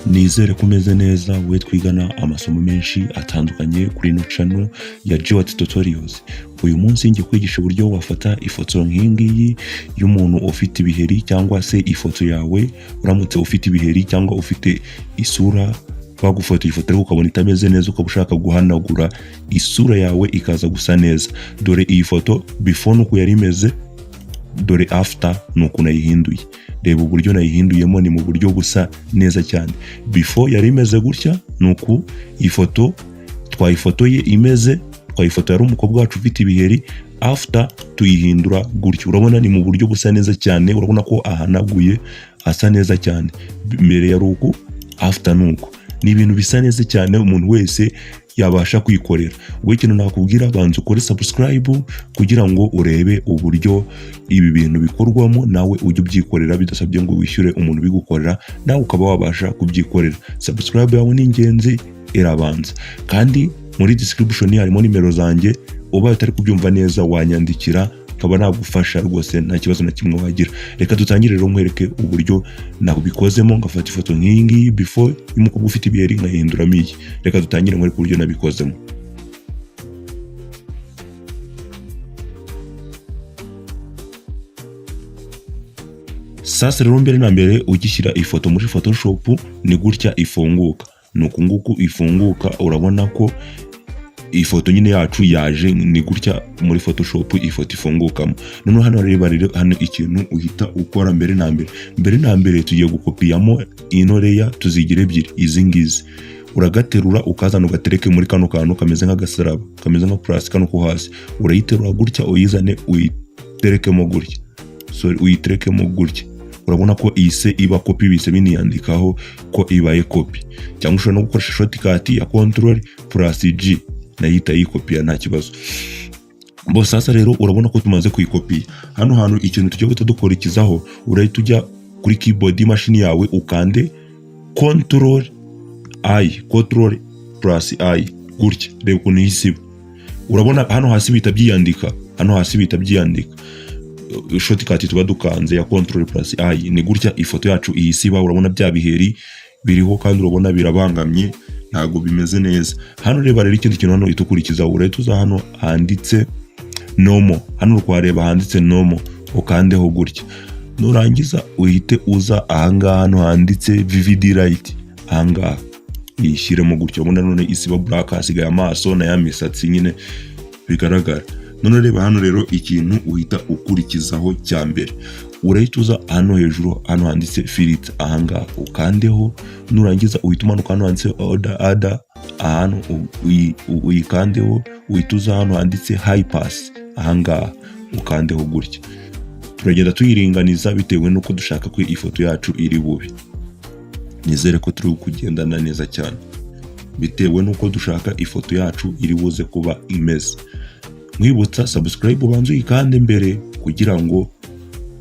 Nizere ko umeze neza we twigana amasomo menshi atandukanye kuri ino channel ya Jewat Tutorials. Uyu munsi ngiye kwigisha uburyo wafata ifoto nk'ingiyi y'umuntu ufite ibiheri cyangwa se ifoto yawe uramutse ufite ibiheri cyangwa ufite isura bagufata ifoto ariko ukabona itameze neza ukaba ushaka guhanagura isura yawe ikaza gusa neza. Dore iyi foto before nuko yari imeze, dore after nuko nayihinduye. Reba uburyo nayihinduyemo ni mu buryo busa neza cyane. Before yari imeze gutya nuko ifoto twayifotoye imeze, twayifoto yari umukobwa wacu ufite ibiheri, after tuyihindura gutyo. Urabona ni mu buryo busa neza cyane, urabona ko ahanaguye asa neza cyane. Mbere yari uko, after nuko. Ni ibintu bisa neza cyane umuntu wese yabasha kwikorera. Wowe ikintu nakubwira, banza ukore subscribe kugira ngo urebe uburyo ibi bintu bikorwamo, nawe ujye ubyikorera bidasabye ngo wishyure umuntu bigukorera, nawe ukaba wabasha kubyikorera. Subscribe yawe ni ingenzi, irabanza. Kandi muri description harimo nimero zanjye, ubaye utari kubyumva neza wanyandikira kaba nagufasha rwose, nta kibazo na kimwe wagira. Reka dutangire rero nkwereke uburyo nabikozemo, ngafata ifoto nk'ingi before y'umukobwa ufite ibiheri nkahinduramo iyi. Reka dutangire nkwereke uburyo nabikozemo. Sasa rero mbere na mbere ugishyira ifoto muri Photoshop ni gutya ifunguka. Nuko nguko ifunguka, urabona ko ifoto nyine yacu yaje ni gutya muri Photoshop ifoto ifungukamo. None hano rero hano ikintu uhita ukora mbere na mbere tugiye gukopiyamo ino layer tuzigira ebyiri izi ngizi. Uragaterura ukazana ugatereke muri kano kantu kameze nk'agasaraba, kameze nka plus kano ko hasi. Urayiterura gutya uyizane uyiterekemo gutya. Uyiterekemo gutya. Urabona ko ise iba copy bise biniyandikaho ko ibaye copy. Cyangwa ushobora no gukoresha shortcut ya Ctrl plus G nayita yikopiya nta kibazo. Bo sasa rero urabona ko tumaze kuyikopiya. Hano hantu ikintu tugiye gutadukorikizaho, urahita ujya kuri keyboard y'imashini yawe ukande Ctrl plus I gutya. Reba ukuntu ihisiba. Urabona hano hasi bita byiyandika, shortcut tuba dukanze ya Ctrl plus I ni gutya ifoto yacu ihisiba. Urabona bya biheri biriho kandi urabona birabangamye, ntago bimeze neza. Hano reba rero ikindi kintu hano itukurikiza, urahita uza hano handitse normal. Hano urwareba handitse normal ukandeho gutya. Nurangiza uhite uza ahangaha hano handitse vivid light, ahangaha uyishyiremo gutya. Ubona none isiba black, hasigaye amaso na ya misatsi nyine bigaragara. None reba hano rero ikintu uhita ukurikizaho cya mbere, urahita uza hano hejuru hano handitse filter, ahangaha ukandeho. Nurangiza uhita umanuka hano handitse order, hano uyikandeho. Uhita uza hano handitse high pass, ahangaha ukandeho gutya. Turagenda tuyiringaniza bitewe nuko dushaka ko ifoto yacu iri bube. Nizere ko turi kugendana neza cyane bitewe nuko dushaka ifoto yacu iri buze kuba imeze. Mwibutsa subscribe ubanze uyikande mbere kugira ngo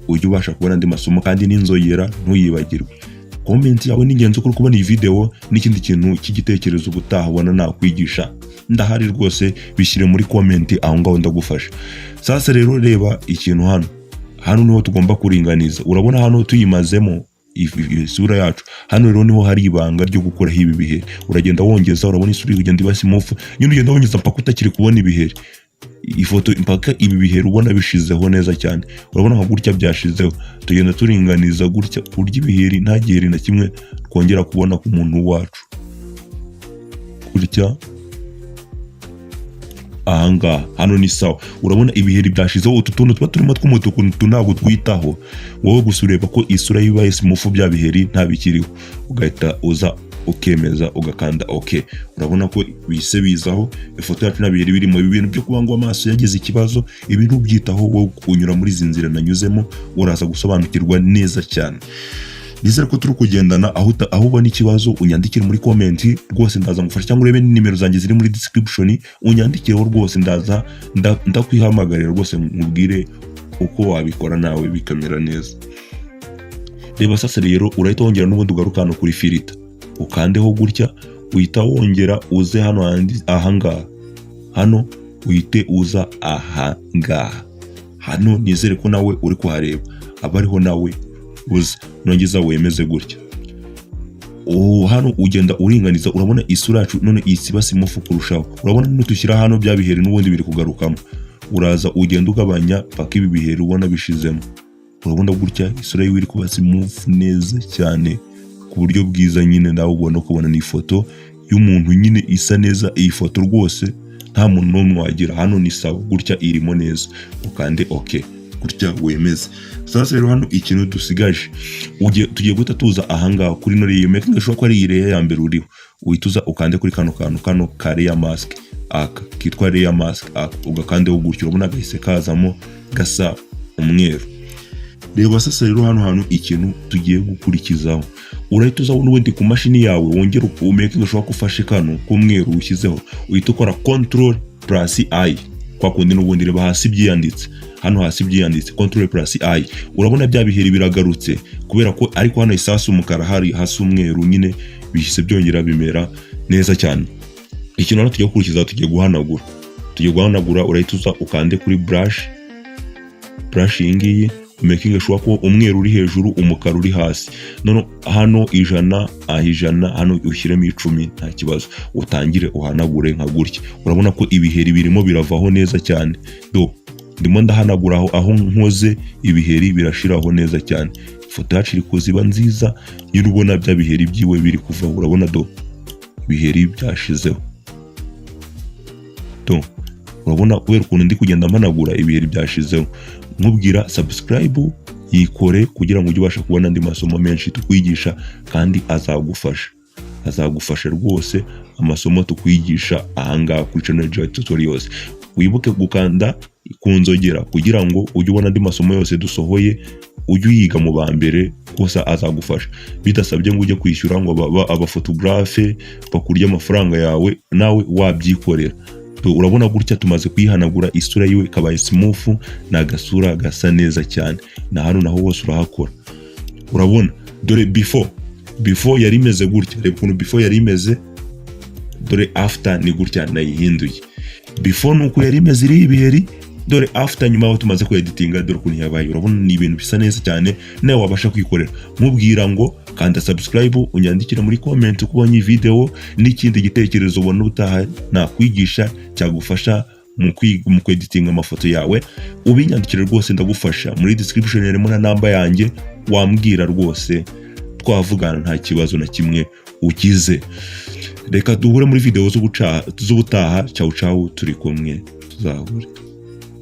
ujye ubasha kubona andi masomo kandi n'inzogera ntuyibagirwe. Comment yawe ni ingenzi uko kubona iyi video, n'ikindi kintu cy'igitekerezo ubutaha ubona nakwigisha ndahari rwose bishyire muri comment, aho ngaho ndagufasha. Sasa rero reba ikintu hano niho tugomba kuringaniza. Urabona hano tuyimazemo isura yacu, hano rero niho hari ibanga ryo gukora ibi biheri. Uragenda wongeza, urabona isura igenda iba smooth, nyine ugenda wongeza mpaka utakiri kubona ibiheri. Ifoto impaka ibi biheri ubona bishizeho neza cyane. Urabona nka gutya byashizeho. Tugenda turinganiza gutya kurya ibiheri nta giheri na kimwe twongera kubona ku muntu wacu. Gutya ahangaha hano ni sawa. Urabona ibiheri byashizeho, utu tuntu tuba turimo tw'umutuku ntabwo twitaho. Wowe gusa ureba ko isura yibaye smooth, bya biheri nta bikiriho, ugahita uza ukemeza ugakanda okay. Urabona ko bise bizaho ifoto yacu nabiheri birimo. Ibi bintu byo kubangwa amaso yagize ikibazo, ibintu byitaho wowe kunyura muri zinzira nanyuzemo uraza gusobanukirwa neza cyane. Nizere ko turi kugendana. Aho ubona ikibazo unyandikire muri comment rwose, ndaza ngufasha. Cyangwa urebe nimero zanjye ziri muri description unyandikireho rwose, ndaza ndakwihamagarira rwose nkubwire uko wabikora nawe bikamera neza. Reba sasa rero urahita wongera n'ubundi ugaruka hano kuri filter ukandeho gutya. Uhita wongera uze hano ahangaha, hano uhite uza ahangaha. Hano nizere ko nawe uri kuhareba, abariho nawe uze nongeza wemeze gutya. hano ugenda uringaniza, urabona isura yacu none isiba simufu kurushaho. Urabona nutushyira hano bya biheri n'ubundi biri kugarukamo, uraza ugenda ugabanya paka ibi biheri ubona bishizemo. Urabona gutya isura yiwe iri kuba simufu neza cyane ku buryo bwiza nyine, nawe ubona kubona ni ifoto y'umuntu nyine isa neza. Iyi foto rwose nta muntu n'umwe wagira, hano ni sawa gutya irimo neza, ukande okay gutya wemeze. Sasa rero hano ikintu dusigaje, tugiye guhita tuza ahangaha kuri no layer making, ashobora ko ari layer ya mbere uriho, uhituza ukande kuri kano ka layer mask aka kitwa layer mask aka, ugakandeho gutyo, urabona gahise kazamo gasa umweru. Reba sasa rero hano hantu ikintu tugiye gukurikizaho, urahituza n'ubundi ku mashini yawe wongera umaking, ashobora kufashe kano k'umweru ushyizeho, uhita ukora Ctrl+I, kwa kundi n'ubundi reba hasi byiyanditse, hano hasi byiyanditse Ctrl+I, urabona bya biheri biragarutse kubera ko ariko hano isasu umukara hari hasi umweru nyine, bihise byongera bimera neza cyane. Ikintu hano tugiye gukurikiza, tugiye guhanagura, urahituza ukande kuri brush iyi ngiyi, making ashobora ko umweru uri hejuru umukara uri hasi. None hano 100 hano ushyiremo 10 nta kibazo, utangire uhanagure nka gutya. Urabona ko ibiheri birimo biravaho neza cyane, ndimo ndahanagura aho nkoze ibiheri birashiraho neza cyane. Ifoto yacu iri kuziba nziza, nyine ubona bya biheri byiwe biri kuva, urabona ibiheri byashizeho. Urabona kubera ukuntu ndi kugenda mpanagura ibiheri byashizeho. Nkubwira subscribe yikore kugira ngo ujye ubasha kubona andi masomo menshi tukwigisha, kandi azagufasha rwose amasomo tukwigisha ahangaha kuri channel Joy Tutorials. Wibuke gukanda ku nzogera kugira ngo ujye ubona andi masomo yose dusohoye, ujye uyiga mu ba mbere, kosa azagufasha bidasabye ngo ujye kwishyura ngo abafotographe bakurya amafaranga yawe, nawe wabyikorera. Urabona gutya tumaze kuyihanagura, isura yiwe ikabaye smooth, na gasura gasa neza cyane, na hano naho hose urahakora. Urabona dore before yari imeze gutya, reba ukuntu before yari imeze, dore after ni gutya nayihinduye. Before nuko yari imeze iri ibiheri, dore after nyuma aho tumaze kueditinga, dore ukuntu yabaye. Urabona ni ibintu bisa neza cyane, nawe wabasha kwikorera. Mubwira ngo kanda subscribe, unyandikira muri comment uko ubonye video, n'ikindi gitekerezo ubona utaha nakwigisha cyagufasha mu kweditinga amafoto yawe, ubinyandikire rwose ndagufasha. Muri description harimo na namba yanjye, wambwira rwose twavugana nta kibazo na kimwe ugize. Reka duhure muri video z'ubutaha. Ciao turi kumwe, tuzahure.